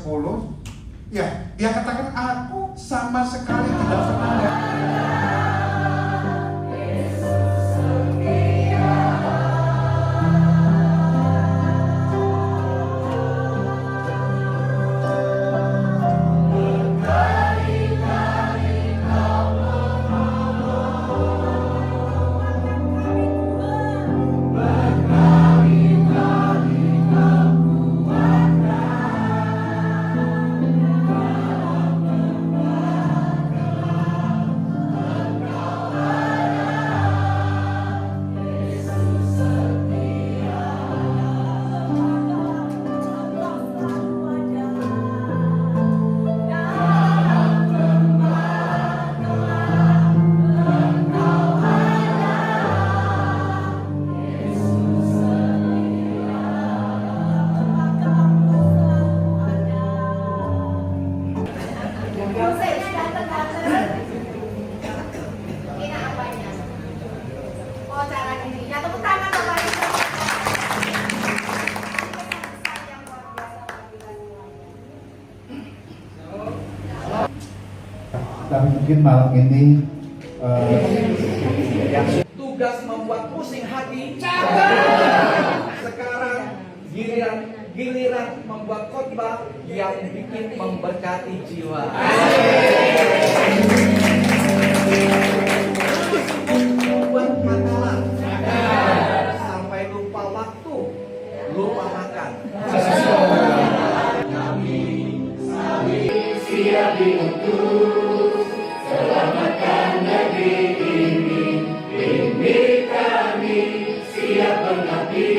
10. Ya, dia katakan aku sama sekali tidak pernah. Tapi mungkin malam ini tugas membuat pusing hati. Sekarang giliran membuat khotbah yang bikin memberkati jiwa. Membuat makalah sampai lupa waktu, lupa makan. Kami siap diutus selamatkan negeri ini. Ini kami siap mengabdi,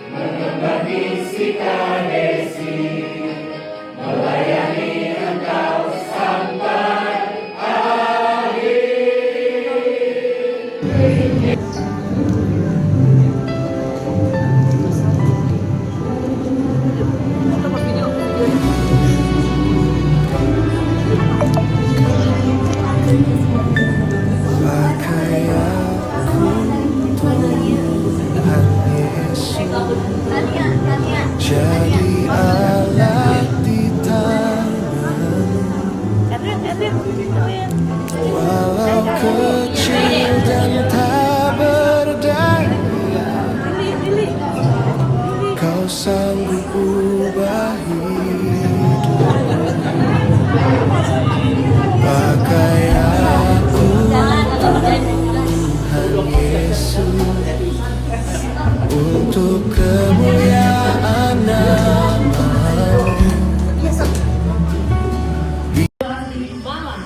mengemban misi kadesi, melayani engkau sampai akhir. Jadi alat di tangan, walau kecil dan tak berdaya, kau sanggup ubah hidup. Pakai aku Tuhan Yesus untuk kemuliaan nama-Mu. Malang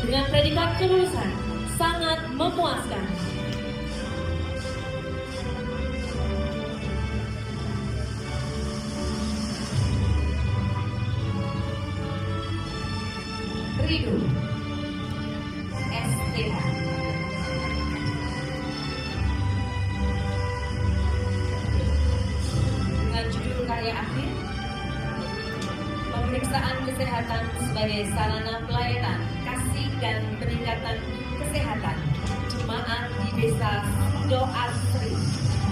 dengan predikat kelulusan sangat memuaskan. Ridu STH dengan judul karya akhir pemeriksaan kesehatan sebagai sarana pelayanan kasih dan peningkatan kesehatan jemaat di desa Doa Sri,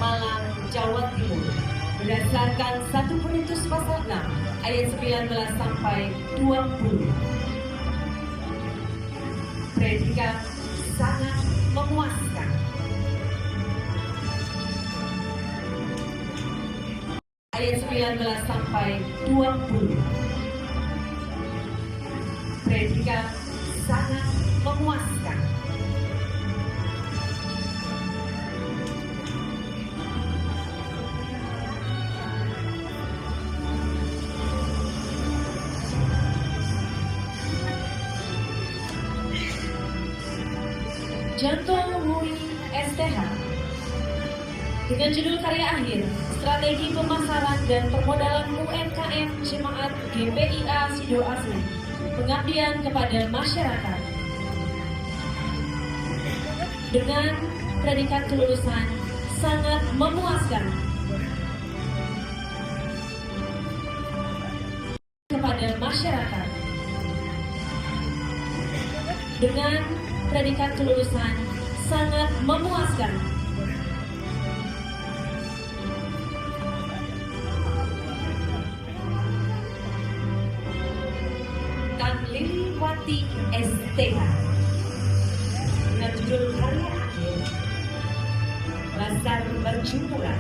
Malang, Jawa Timur berdasarkan 1 Korintus pasal 6 ayat 19 sampai 20. Predikat sangat memuaskan. Ayat 19 sampai 20. Predikat sangat memuaskan. Jantung Wui STH dengan judul karya akhir strategi pemasaran dan permodalan UMKM Jemaat GPIA Sido Asli, pengabdian kepada masyarakat dengan predikat kelulusan sangat memuaskan kepada masyarakat dengan predikat kelulusan sangat memuaskan STH dengan judul karya akhir Bazar Baju Murah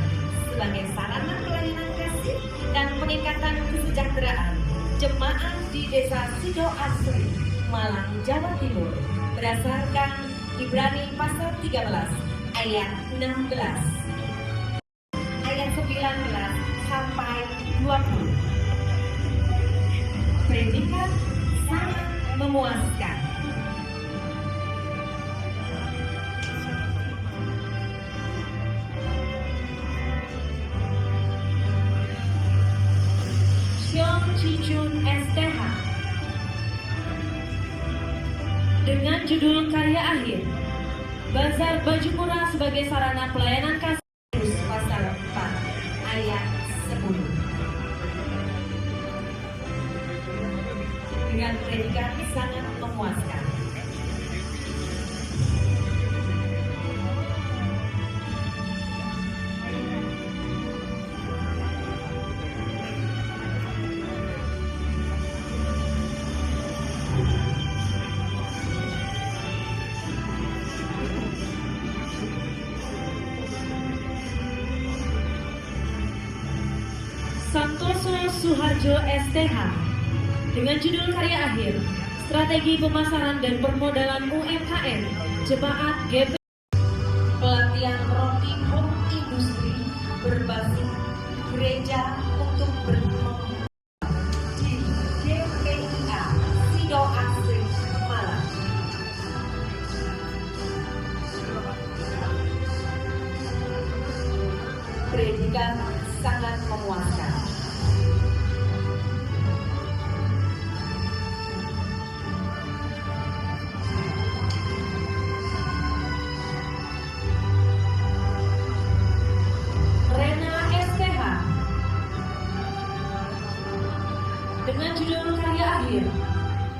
sebagai sarana pelayanan kasih dan peningkatan kesejahteraan jemaat di Desa Sido Asri, Malang, Jawa Timur berdasarkan Ibrani pasal 13 ayat 16 ayat 19 sampai 20. Predikat sangat memuaskan. Xiong Chichun STH dengan judul karya akhir Bazar Baju Murah sebagai sarana pelayanan kasih pasal 4 ayat 10 dengan predikat sangat memuaskan. Santoso Suharjo STH dengan judul karya akhir Strategi Pemasaran dan Permodalan UMKM Jemaat GP pelatihan roti home industri berbasis gereja untuk berkembang di GPIA Sido Asri, Malang. Predikat sangat memuaskan. Rena STH dengan judul karya akhir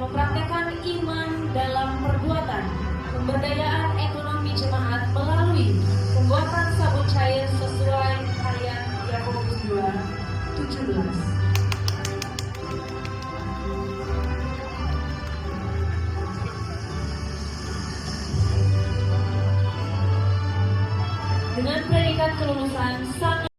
mempraktekkan iman dalam perbuatan, pemberdayaan ekonomi jemaat melalui pembuatan sabun cair sesuai ayat Yakobus 2:17. Dengan predikat kelulusan sangat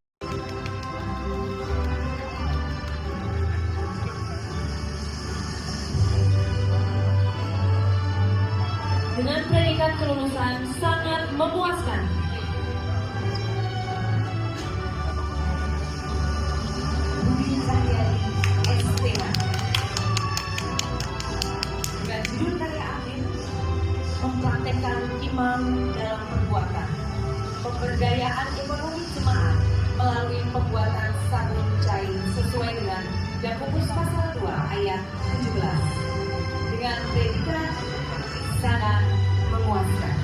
dengan predikat kelulusan sangat memuaskan. Budi Cahyadi STH dengan judul karya akhir mempraktekkan iman dalam perbuatan, pemberdayaan ekonomi jemaat melalui pembuatan sabun cair sesuai dengan Yakobus pasal 2 ayat 17 dengan predikat sangat memuaskan.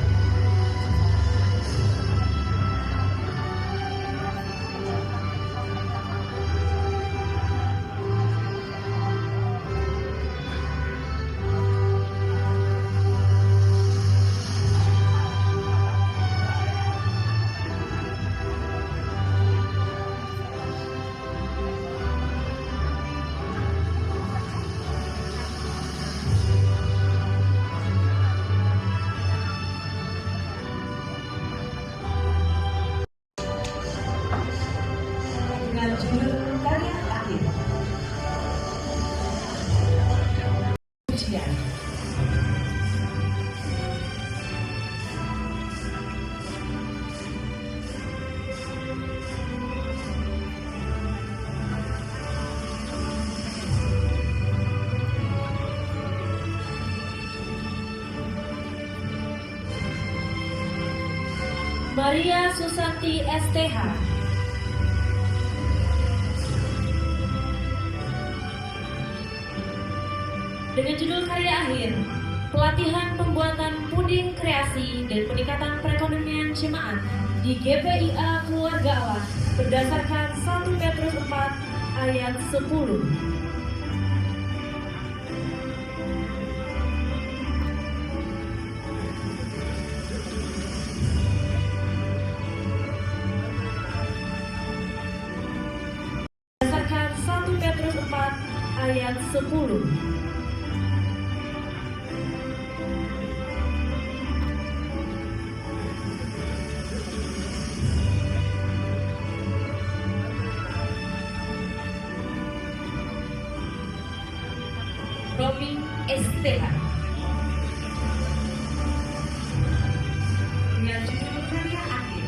Dengan judul karya akhir Ujian. Maria Susanti STH dengan judul karya akhir pelatihan pembuatan puding kreasi dan peningkatan perekonomian jemaat di GPIA Keluarga Allah berdasarkan 1 Petrus 4 ayat 10. Berdasarkan 1 Petrus 4 ayat 10. STH. Dengan judul karya akhir,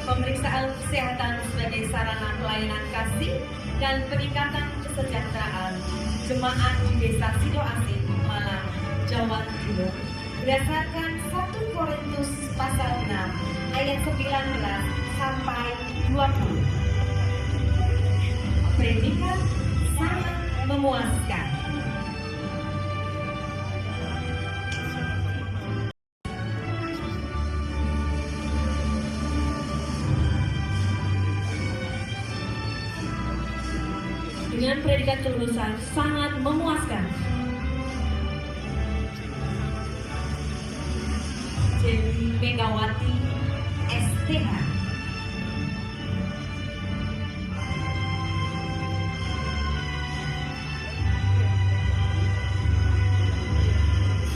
pemeriksaan kesehatan sebagai sarana pelayanan kasih dan peningkatan kesejahteraan jemaat di Desa Sidoasih, Malang, Jawa Timur, berdasarkan 1 Korintus pasal 6 ayat 19 sampai 20. Predikat sangat memuaskan. Dengan predikat kelulusan sangat memuaskan. Jenny Megawati, STH.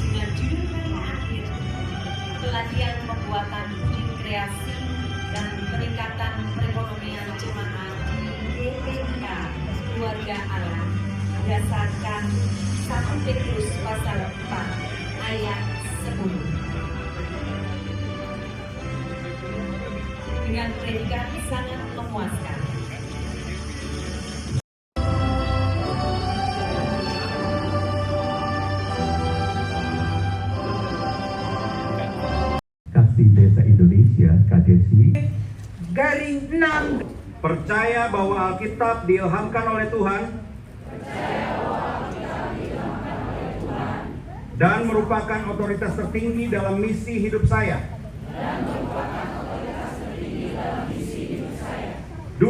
Dengan judul karya akhir, pelatihan pembuatan udin kreasi dan peningkatan perekonomian jemaat di GPK Keluarga Allah berdasarkan 1 Petrus pasal 4 ayat 10. Dengan predikat sangat memuaskan. Kasih Desa Indonesia KDSI Garing 6. Percaya bahwa Alkitab diilhamkan oleh Tuhan dan merupakan otoritas tertinggi dalam misi hidup saya. 2.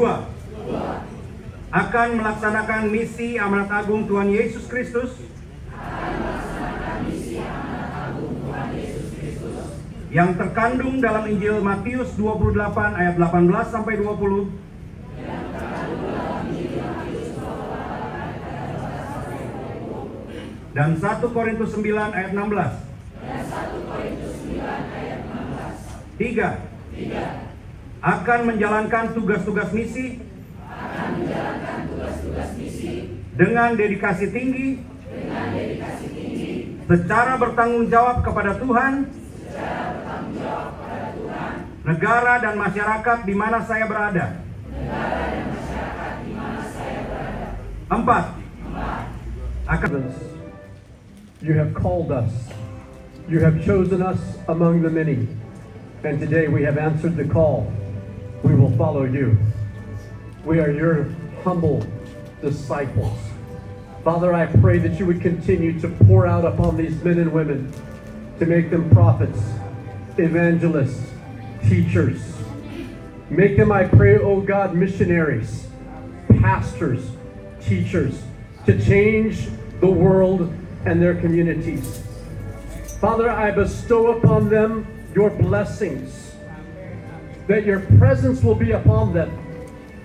Akan melaksanakan misi amanat agung Tuhan Yesus Kristus yang terkandung dalam Injil Matius 28 ayat 18 sampai 20 dan 1 Korintus 9 ayat 16. 3. Akan menjalankan tugas-tugas misi dengan dedikasi tinggi, secara bertanggung jawab kepada Tuhan, negara dan masyarakat di mana saya berada. 4. Akan You have called us. You have chosen us among the many. And today we have answered the call. We will follow you. We are your humble disciples. Father, I pray that you would continue to pour out upon these men and women to make them prophets, evangelists, teachers. Make them, I pray, oh God, missionaries, pastors, teachers, to change the world and their communities. Father, I bestow upon them your blessings, that your presence will be upon them.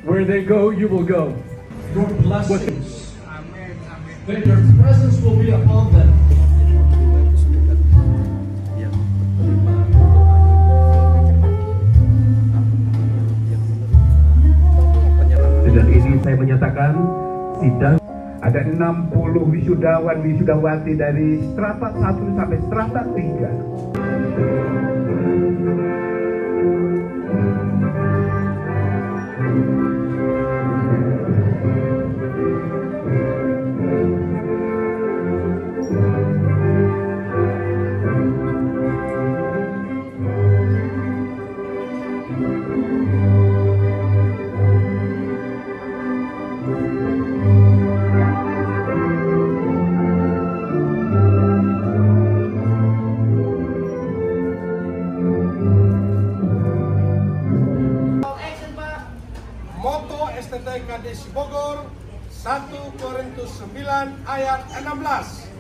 Where they go, you will go. Your blessings, that your presence will be upon them. Dengan ini saya menyatakan sidang ada 60 wisudawan wisudawati dari strata 1 sampai strata 3. Moto STT KDSI Bogor 1 Korintus 9 ayat 16.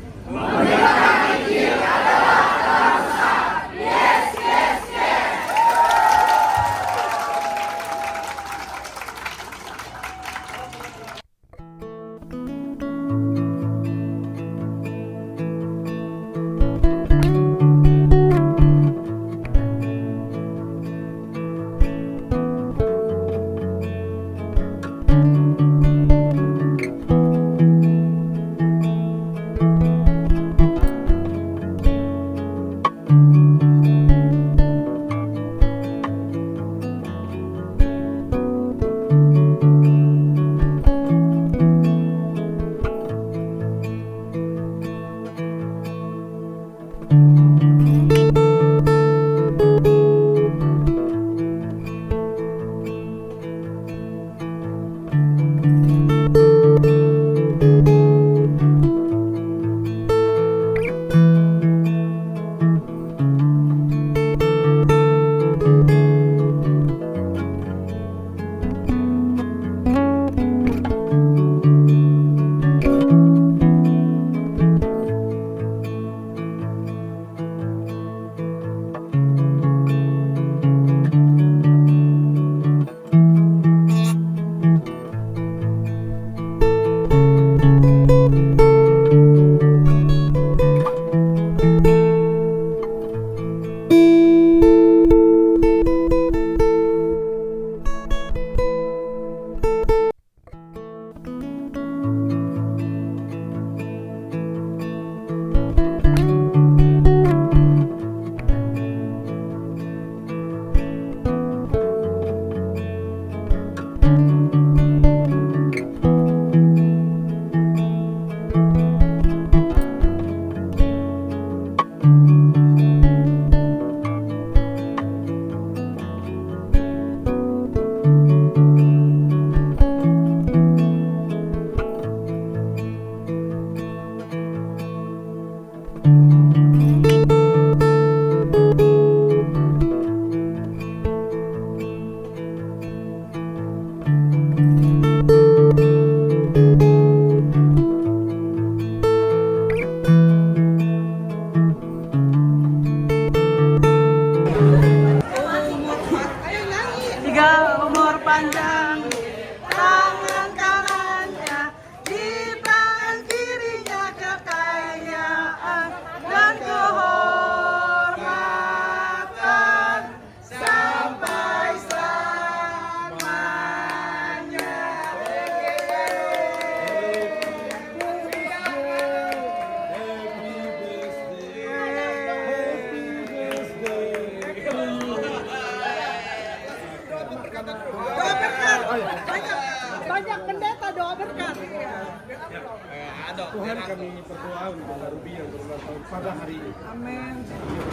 pada hari ini. Amin.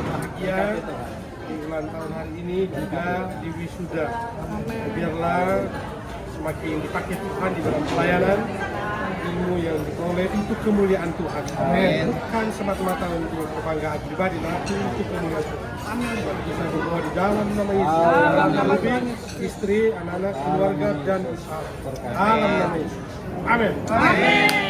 Bahagia di ulang tahun hari ini juga di wisuda. Biarlah semakin dipakai Tuhan di dalam pelayanan, ilmu yang diperoleh untuk kemuliaan Tuhan. Amin. Bukan semata-mata untuk kebanggaan pribadi, tapi untuk kemuliaan Tuhan. Amin. Kita berdoa di dalam nama Yesus. Terlebih istri, anak-anak, keluarga dan usaha. Dalam nama Yesus. Amin. Amin.